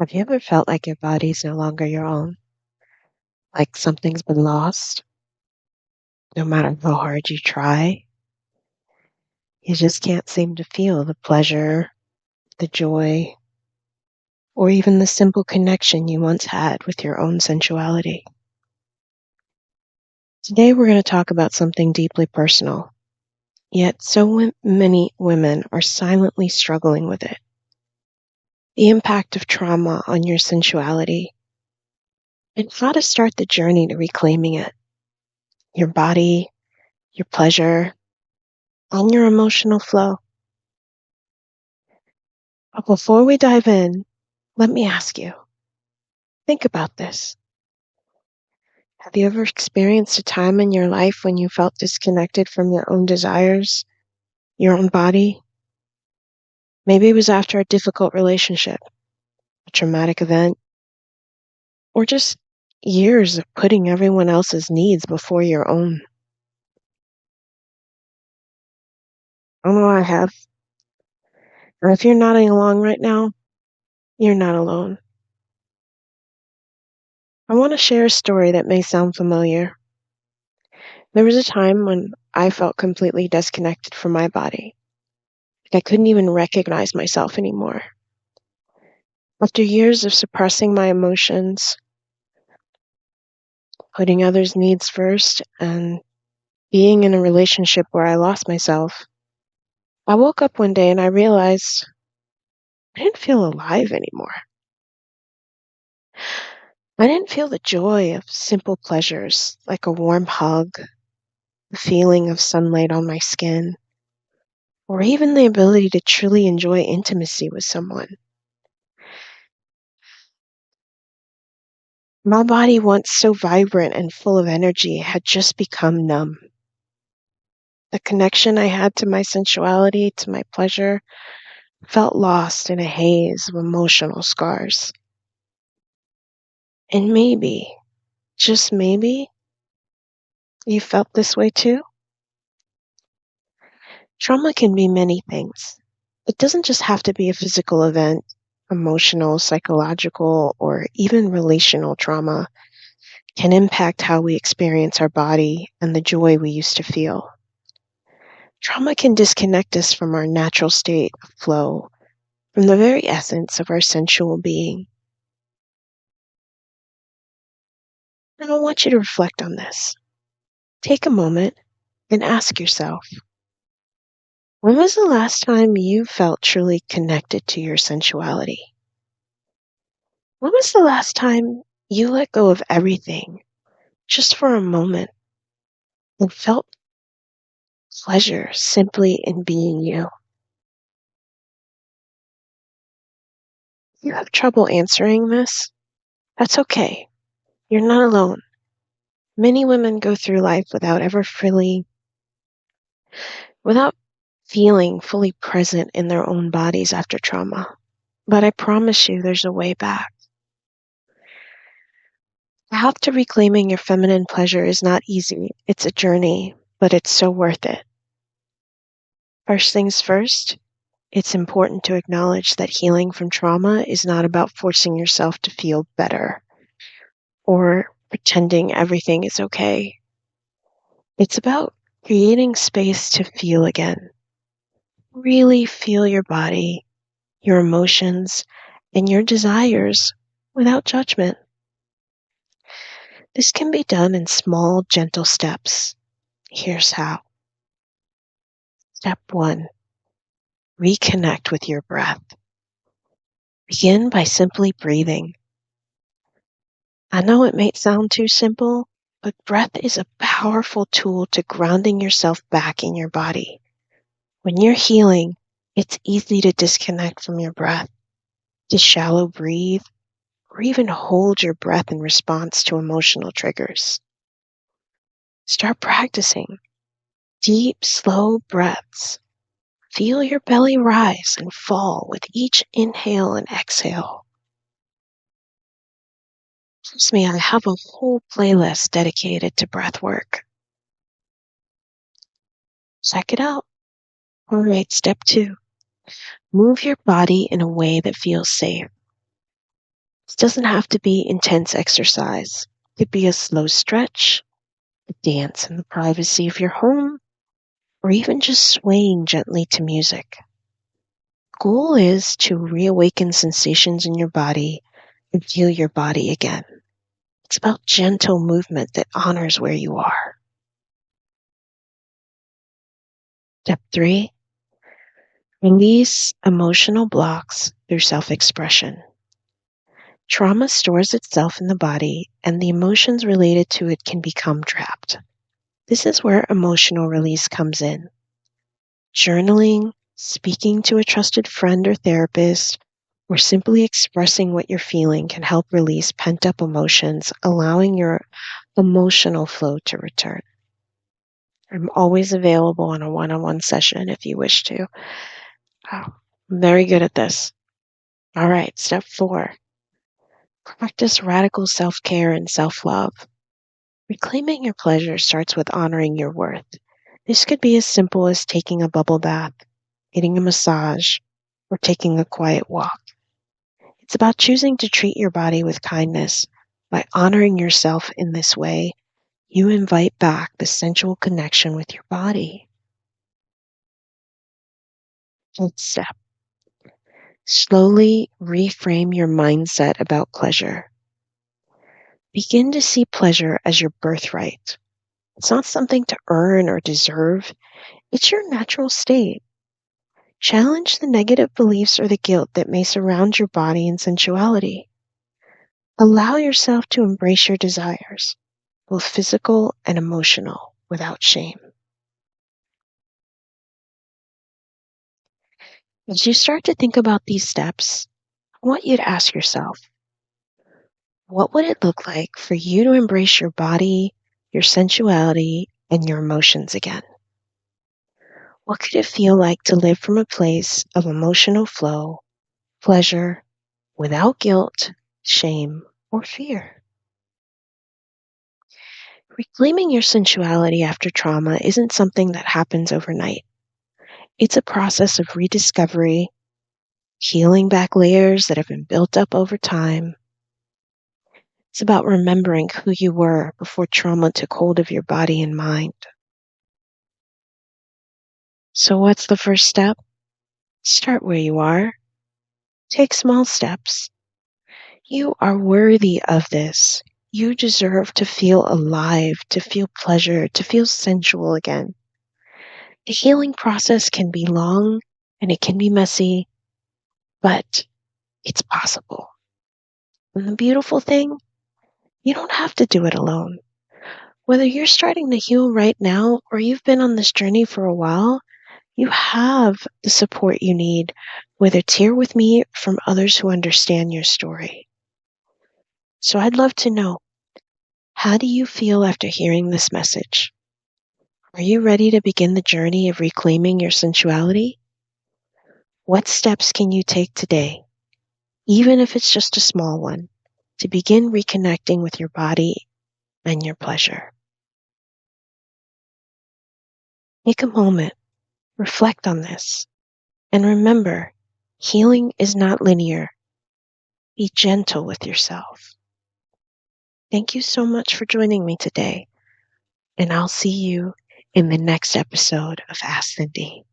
Have you ever felt like your body's no longer your own? Like something's been lost? No matter how hard you try, you just can't seem to feel the pleasure, the joy, or even the simple connection you once had with your own sensuality. Today, we're going to talk about something deeply personal, yet many women are silently struggling with it: the impact of trauma on your sensuality, and how to start the journey to reclaiming it, your body, your pleasure, and your emotional flow. But before we dive in, let me ask you, think about this. Have you ever experienced a time in your life when you felt disconnected from your own desires, your own body? Maybe it was after a difficult relationship, a traumatic event, or just years of putting everyone else's needs before your own. I know I have. And if you're nodding along right now, you're not alone. I want to share a story that may sound familiar. There was a time when I felt completely disconnected from my body. I couldn't even recognize myself anymore. After years of suppressing my emotions, putting others' needs first, and being in a relationship where I lost myself, I woke up one day and I realized I didn't feel alive anymore. I didn't feel the joy of simple pleasures like a warm hug, the feeling of sunlight on my skin, or even the ability to truly enjoy intimacy with someone. My body, once so vibrant and full of energy, had just become numb. The connection I had to my sensuality, to my pleasure, felt lost in a haze of emotional scars. And maybe, just maybe, you felt this way too? Trauma can be many things. It doesn't just have to be a physical event. Emotional, psychological, or even relational trauma can impact how we experience our body and the joy we used to feel. Trauma can disconnect us from our natural state of flow, from the very essence of our sensual being. And I want you to reflect on this. Take a moment and ask yourself, when was the last time you felt truly connected to your sensuality? When was the last time you let go of everything just for a moment and felt pleasure simply in being you? If you have trouble answering this, that's okay. You're not alone. Many women go through life without feeling fully present in their own bodies after trauma. But I promise you there's a way back. The path to reclaiming your feminine pleasure is not easy. It's a journey, but it's so worth it. First things first, it's important to acknowledge that healing from trauma is not about forcing yourself to feel better or pretending everything is okay. It's about creating space to feel again. Really feel your body, your emotions, and your desires without judgment. This can be done in small, gentle steps. Here's how. Step 1. Reconnect with your breath. Begin by simply breathing. I know it may sound too simple, but breath is a powerful tool to grounding yourself back in your body. When you're healing, it's easy to disconnect from your breath, to shallow breathe, or even hold your breath in response to emotional triggers. Start practicing deep, slow breaths. Feel your belly rise and fall with each inhale and exhale. Trust me, I have a whole playlist dedicated to breath work. Check it out. All right, step 2. Move your body in a way that feels safe. This doesn't have to be intense exercise. It could be a slow stretch, a dance in the privacy of your home, or even just swaying gently to music. The goal is to reawaken sensations in your body and feel your body again. It's about gentle movement that honors where you are. Step 3, release emotional blocks through self-expression. Trauma stores itself in the body, and the emotions related to it can become trapped. This is where emotional release comes in. Journaling, speaking to a trusted friend or therapist, or simply expressing what you're feeling can help release pent-up emotions, allowing your emotional flow to return. I'm always available on a one-on-one session if you wish to. Oh, I'm very good at this. All right, step 4. Practice radical self-care and self-love. Reclaiming your pleasure starts with honoring your worth. This could be as simple as taking a bubble bath, getting a massage, or taking a quiet walk. It's about choosing to treat your body with kindness. By honoring yourself in this way, you invite back the sensual connection with your body. Fifth step. Slowly reframe your mindset about pleasure. Begin to see pleasure as your birthright. It's not something to earn or deserve. It's your natural state. Challenge the negative beliefs or the guilt that may surround your body and sensuality. Allow yourself to embrace your desires, both physical and emotional, without shame. As you start to think about these steps, I want you to ask yourself, what would it look like for you to embrace your body, your sensuality, and your emotions again? What could it feel like to live from a place of emotional flow, pleasure, without guilt, shame, or fear? Reclaiming your sensuality after trauma isn't something that happens overnight. It's a process of rediscovery, healing back layers that have been built up over time. It's about remembering who you were before trauma took hold of your body and mind. So what's the first step? Start where you are. Take small steps. You are worthy of this. You deserve to feel alive, to feel pleasure, to feel sensual again. The healing process can be long and it can be messy, but it's possible. And the beautiful thing, you don't have to do it alone. Whether you're starting to heal right now or you've been on this journey for a while, you have the support you need, whether it's here with me or from others who understand your story. So I'd love to know, how do you feel after hearing this message? Are you ready to begin the journey of reclaiming your sensuality? What steps can you take today, even if it's just a small one, to begin reconnecting with your body and your pleasure? Take a moment, reflect on this, and remember, healing is not linear. Be gentle with yourself. Thank you so much for joining me today, and I'll see you in the next episode of Ask Cindy.